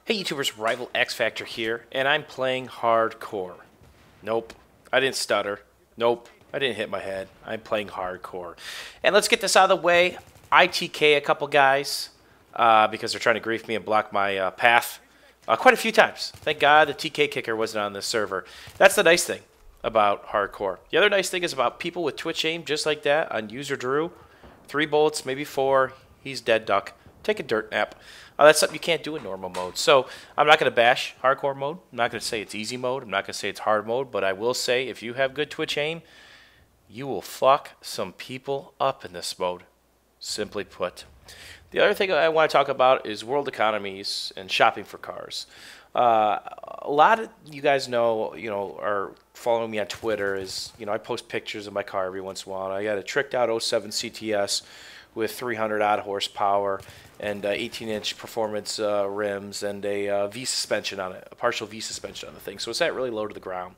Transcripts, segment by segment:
Hey YouTubers, Rival X Factor here, and I'm playing hardcore. Nope, I didn't stutter. Nope, I didn't hit my head. I'm playing hardcore. And let's get this out of the way. I TK a couple guys because they're trying to grief me and block my path quite a few times. Thank God the TK kicker wasn't on this server. That's the nice thing about hardcore. The other nice thing is about people with Twitch aim just like that on user Drew. 3 bullets, maybe 4. He's dead duck. Take a dirt nap. That's something you can't do in normal mode. So I'm not going to bash hardcore mode. I'm not going to say it's easy mode. I'm not going to say it's hard mode. But I will say if you have good Twitch aim, you will fuck some people up in this mode. Simply put. The other thing I want to talk about is world economies and shopping for cars. A lot of you guys know, are following me on Twitter is, I post pictures of my car every once in a while. I got a tricked out '07 CTS with 300 odd horsepower and 18-inch performance rims and a V suspension on it, a partial V suspension on the thing. So it's not really low to the ground.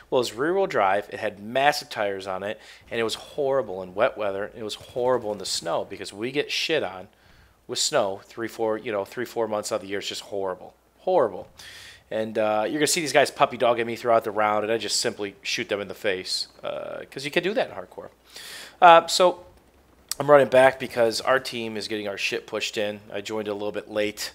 Well, it's rear-wheel drive. It had massive tires on it, and it was horrible in wet weather. It was horrible in the snow because we get shit on with snow 3-4 months out of the year. It's just horrible, horrible. And you're gonna see these guys puppy dogging me throughout the round, and I just simply shoot them in the face because you can do that in hardcore. So I'm running back because our team is getting our shit pushed in. I joined a little bit late,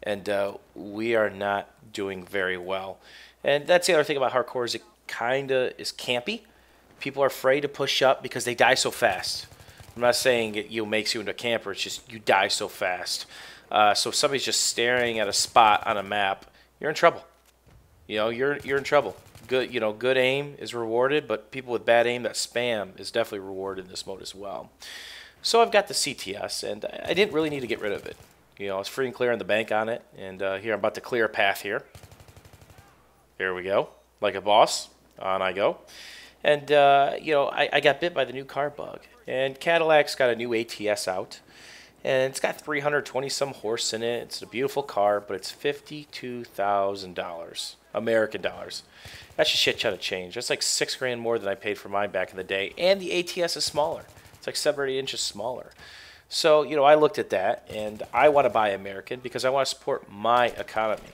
and we are not doing very well. And that's the other thing about hardcore is it kind of is campy. People are afraid to push up because they die so fast. I'm not saying it makes you into a camper. It's just you die so fast. So if somebody's just staring at a spot on a map, you're in trouble. You're in trouble. Good aim is rewarded, but people with bad aim that spam is definitely rewarded in this mode as well. So I've got the CTS, and I didn't really need to get rid of it. I was free and clear on the bank on it, and here I'm about to clear a path here. Here we go. Like a boss. On I go. And, I got bit by the new car bug. And Cadillac's got a new ATS out. And it's got 320-some horse in it. It's a beautiful car, but it's $52,000. American dollars. That's a shit ton of change. That's like $6 grand more than I paid for mine back in the day. And the ATS is smaller. It's like 7 or 8 inches smaller. So, I looked at that, and I want to buy American because I want to support my economy.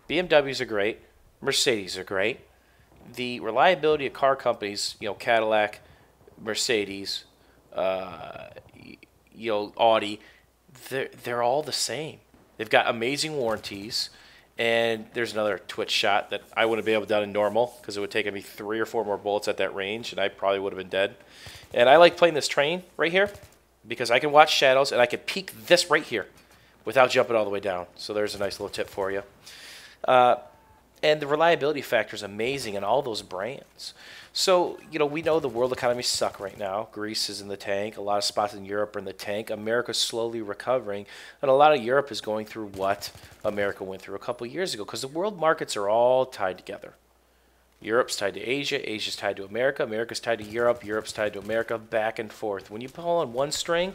BMWs are great. Mercedes are great. The reliability of car companies, Cadillac, Mercedes, Audi, they're all the same. They've got amazing warranties. And there's another Twitch shot that I wouldn't be able to done in normal because it would take me 3 or 4 more bullets at that range, and I probably would have been dead. And I like playing this train right here because I can watch shadows, and I can peek this right here without jumping all the way down. So there's a nice little tip for you. And the reliability factor is amazing in all those brands. So, we know the world economies suck right now. Greece is in the tank. A lot of spots in Europe are in the tank. America's slowly recovering. And a lot of Europe is going through what America went through a couple years ago because the world markets are all tied together. Europe's tied to Asia. Asia's tied to America. America's tied to Europe. Europe's tied to America. Back and forth. When you pull on one string,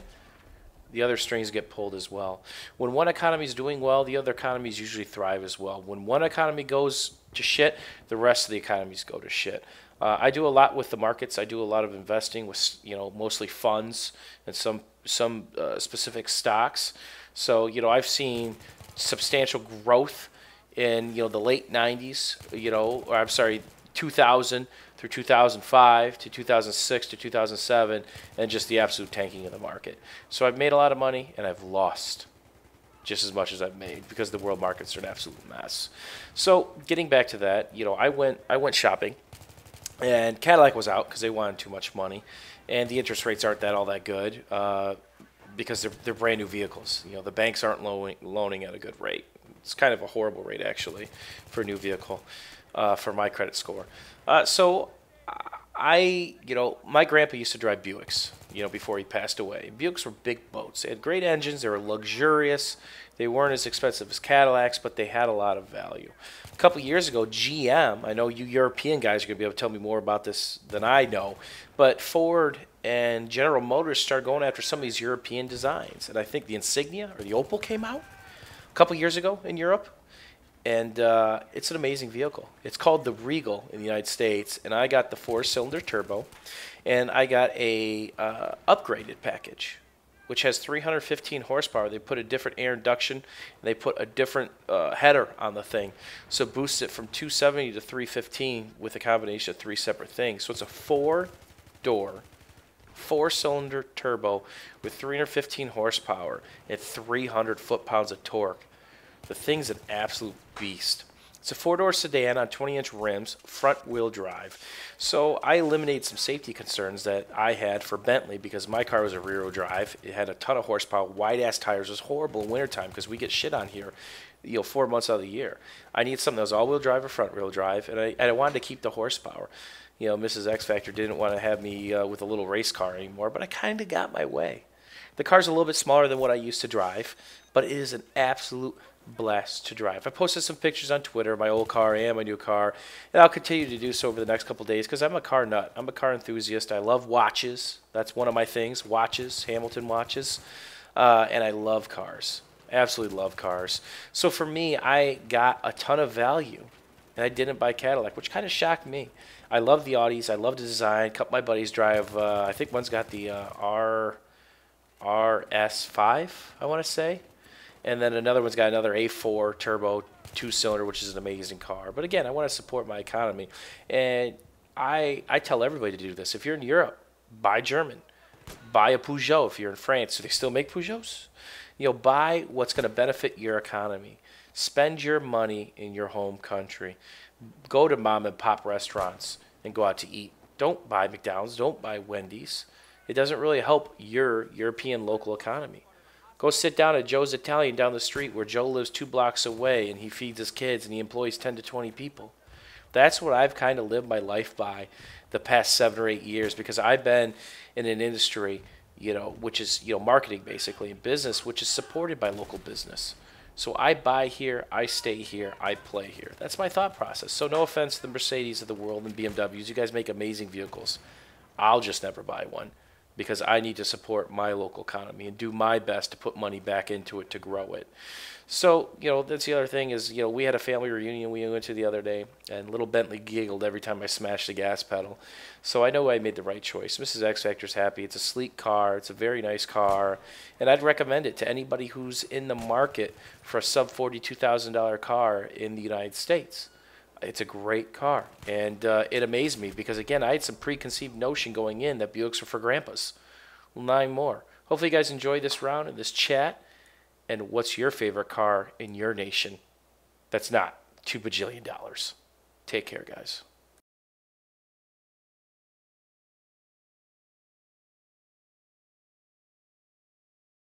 the other strings get pulled as well. When one economy is doing well, the other economies usually thrive as well. When one economy goes to shit, the rest of the economies go to shit. I do a lot with the markets. I do a lot of investing with, mostly funds and some specific stocks. So, I've seen substantial growth in, the late 90s, 2000 through 2005 to 2006 to 2007, and just the absolute tanking of the market. So I've made a lot of money, and I've lost just as much as I've made because the world markets are an absolute mess. So getting back to that, I went shopping, and Cadillac was out because they wanted too much money, and the interest rates aren't all that good because they're brand new vehicles. The banks aren't loaning at a good rate. It's kind of a horrible rate actually for a new vehicle for my credit score. So my grandpa used to drive Buicks, before he passed away. Buicks were big boats. They had great engines. They were luxurious. They weren't as expensive as Cadillacs, but they had a lot of value. A couple years ago, GM, I know you European guys are going to be able to tell me more about this than I know, but Ford and General Motors started going after some of these European designs. And I think the Insignia or the Opel came out a couple years ago in Europe. And it's an amazing vehicle. It's called the Regal in the United States, and I got the 4-cylinder turbo, and I got a upgraded package which has 315 horsepower. They put a different air induction, and they put a different header on the thing. So it boosts it from 270 to 315 with a combination of 3 separate things. So it's a 4-door, 4-cylinder turbo with 315 horsepower and 300 foot-pounds of torque. The thing's an absolute beast. It's a 4-door sedan on 20-inch rims, front-wheel drive. So I eliminated some safety concerns that I had for Bentley because my car was a rear-wheel drive. It had a ton of horsepower, wide-ass tires. It was horrible in wintertime because we get shit on here, 4 months out of the year. I needed something that was all-wheel drive or front-wheel drive, and I wanted to keep the horsepower. Mrs. X Factor didn't want to have me with a little race car anymore, but I kind of got my way. The car's a little bit smaller than what I used to drive, but it is an absolute blast to drive. I posted some pictures on Twitter of my old car and my new car, and I'll continue to do so over the next couple days because I'm a car nut. I'm a car enthusiast. I love watches. That's one of my things, watches, Hamilton watches, and I love cars. Absolutely love cars. So for me, I got a ton of value, and I didn't buy Cadillac, which kind of shocked me. I love the Audis. I love the design. A couple of my buddies drive, I think one's got the RS5, I want to say. And then another one's got another A4 turbo 2-cylinder, which is an amazing car. But again, I want to support my economy. And I tell everybody to do this. If you're in Europe, buy German. Buy a Peugeot if you're in France. Do they still make Peugeots? Buy what's going to benefit your economy. Spend your money in your home country. Go to mom and pop restaurants and go out to eat. Don't buy McDonald's. Don't buy Wendy's. It doesn't really help your European local economy. Go sit down at Joe's Italian down the street where Joe lives 2 blocks away and he feeds his kids and he employs 10 to 20 people. That's what I've kind of lived my life by the past 7 or 8 years because I've been in an industry, which is, marketing basically and business, which is supported by local business. So I buy here, I stay here, I play here. That's my thought process. So no offense to the Mercedes of the world and BMWs. You guys make amazing vehicles. I'll just never buy one because I need to support my local economy and do my best to put money back into it to grow it. So, that's the other thing is, we had a family reunion we went to the other day, and little Bentley giggled every time I smashed the gas pedal. So I know I made the right choice. Mrs. X Factor's happy. It's a sleek car. It's a very nice car, and I'd recommend it to anybody who's in the market for a sub $42,000 car in the United States. It's a great car, and it amazed me because, again, I had some preconceived notion going in that Buicks were for grandpas. Well, 9 more. Hopefully you guys enjoyed this round and this chat. And what's your favorite car in your nation that's not $2 bajillion? Take care, guys.